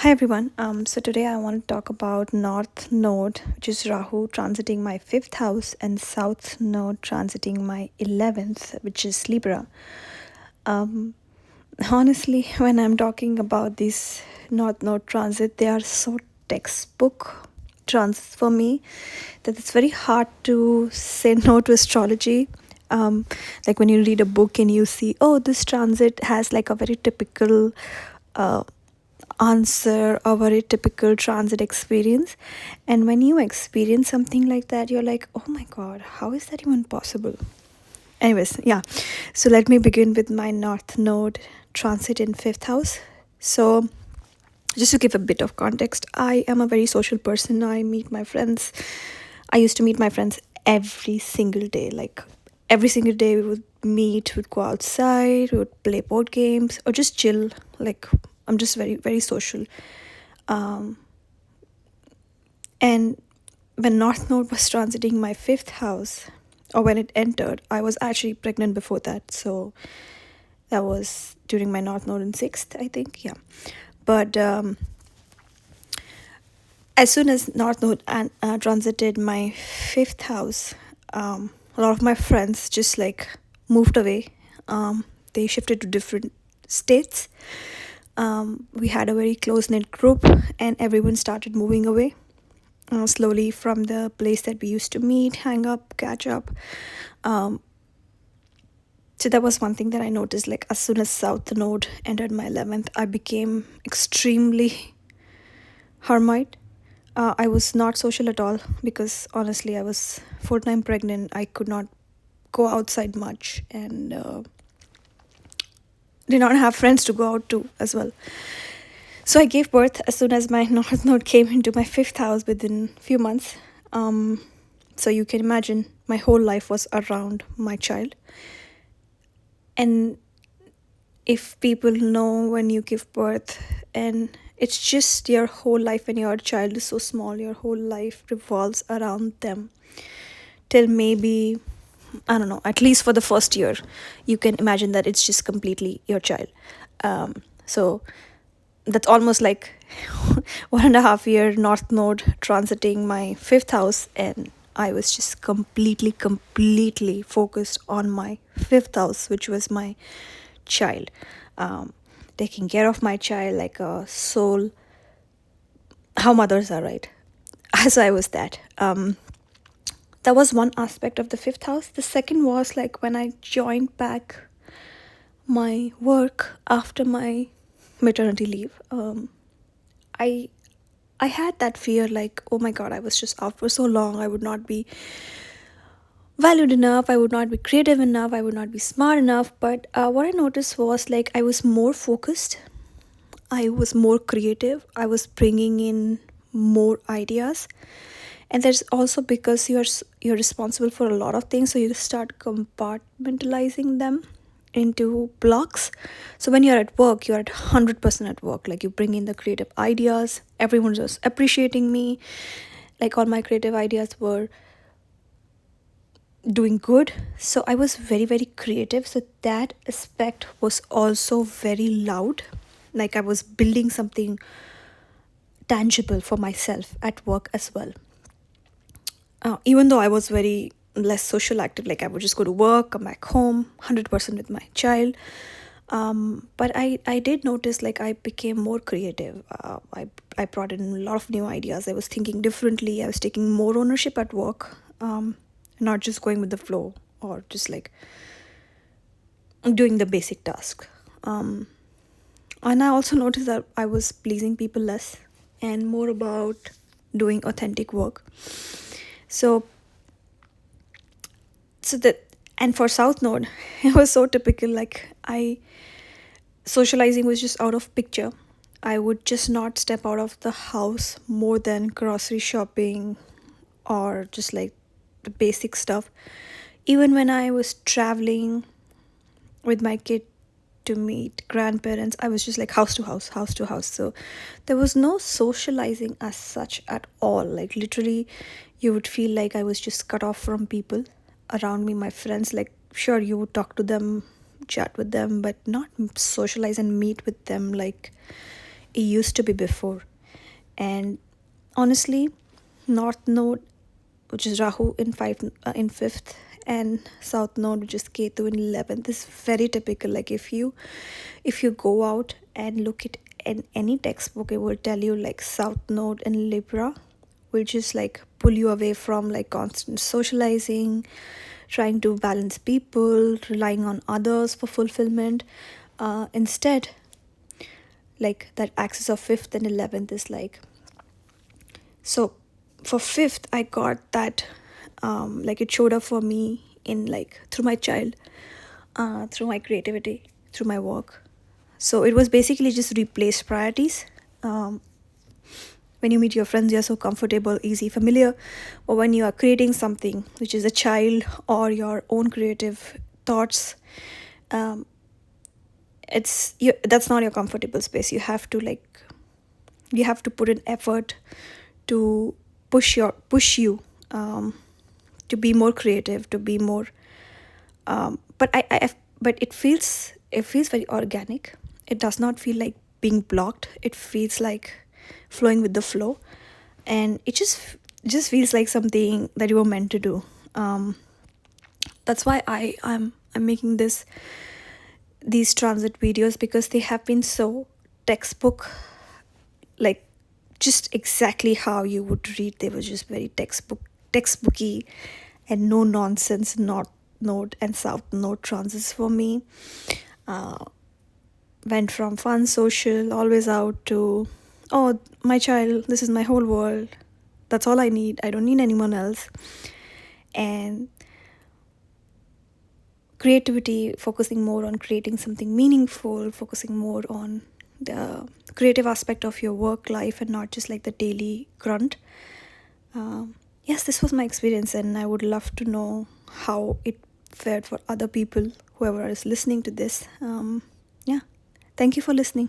Hi everyone. So today I want to talk about North Node, which is Rahu transiting my fifth house, and South Node transiting my 11th, which is Libra. Um, Honestly, when I'm talking about this North Node transit, they are so textbook transits for me that it's very hard to say no to astrology. Like when you read a book and you see, oh, this transit has like a very typical uh, answer a very typical transit experience, and when you experience something like that you're like, oh my god, how is that even possible? Anyways, yeah, so let me begin with my North Node transit in fifth house. So just to give a bit of context, I am a very social person. I meet my friends. I used to meet my friends every single day. Like every single day we would meet, we'd go outside, we would play board games or just chill. Like I'm just very, very social. Um, and when North Node was transiting my fifth house, or when it entered, I was actually pregnant before that. So that was during my North Node in sixth, I think. Yeah. But as soon as North Node transited my fifth house, a lot of my friends just like moved away. They shifted to different states. We had a very close knit group, and everyone started moving away slowly from the place that we used to meet, hang up, catch up. Um, so that was one thing that I noticed. Like as soon as South Node entered my 11th, I became extremely hermit. I was not social at all because honestly, I was full-time pregnant. I could not go outside much, and did not have friends to go out to as well. So I gave birth as soon as my North Node came into my fifth house within few months. Um, so you can imagine my whole life was around my child. And if people know when you give birth, and it's just your whole life, when your child is so small, your whole life revolves around them till maybe, I don't know, at least for the first year, you can imagine that it's just completely your child. So that's almost like 1.5 year North Node transiting my fifth house, and I was just completely focused on my fifth house, which was my child. Um, Taking care of my child like a soul, how mothers are, right? As I was that. That was one aspect of the fifth house. The second was like when I joined back my work after my maternity leave. I I had that fear like, oh my god, I was just out for so long. I would not be valued enough. I would not be creative enough. I would not be smart enough. But what I noticed was like I was more focused. I was more creative. I was bringing in more ideas. And that's also because you're responsible for a lot of things, so you start compartmentalizing them into blocks. So when you're at work, you're at 100% at work. Like you bring in the creative ideas. Everyone's just appreciating me. Like all my creative ideas were doing good. So I was very, very creative. So that aspect was also very loud. Like I was building something tangible for myself at work as well. Even though I was very less social active, like I would just go to work, come back home, 100% with my child. But I did notice like I became more creative. I brought in a lot of new ideas. I was thinking differently. I was taking more ownership at work, not just going with the flow or just like doing the basic task. And I also noticed that I was pleasing people less and more about doing authentic work. So so that, and for South Node, it was so typical. Like I socializing was just out of picture. I would just not step out of the house more than grocery shopping or just like the basic stuff. Even when I was traveling with my kid to meet grandparents, I was just like house to house, house to house. So there was no socializing as such at all. Like literally, you would feel like I was just cut off from people around me, my friends. Like, sure, you would talk to them, chat with them, but not socialize and meet with them like it used to be before. And honestly, North Node, which is Rahu in fifth, and South Node, which is Ketu in 11th, is very typical. Like if you go out and look at in any textbook, it will tell you like South Node and Libra will just like pull you away from like constant socializing, trying to balance people, relying on others for fulfillment. Instead, like that axis of fifth and 11th is like, so for fifth I got that, like it showed up for me in like through my child, through my creativity, through my work. So it was basically just replace priorities. When you meet your friends, you're so comfortable, easy, familiar. But when you are creating something, which is a child or your own creative thoughts, um, that's not your comfortable space. You have to put an effort to push you, to be more creative, to be more. But it feels very organic. It does not feel like being blocked. It feels like flowing with the flow, and it just feels like something that you were meant to do. That's why I'm making these transit videos, because they have been so textbook, like just exactly how you would read. They were just very textbooky, and no nonsense north node and south node transits for me. uh, Went from fun, social, always out, to, oh, my child, this is my whole world, that's all I need, I don't need anyone else. And creativity, focusing more on creating something meaningful, focusing more on the creative aspect of your work life and not just like the daily grunt. Yes, this was my experience, and I would love to know how it fared for other people, whoever is listening to this. Yeah, thank you for listening.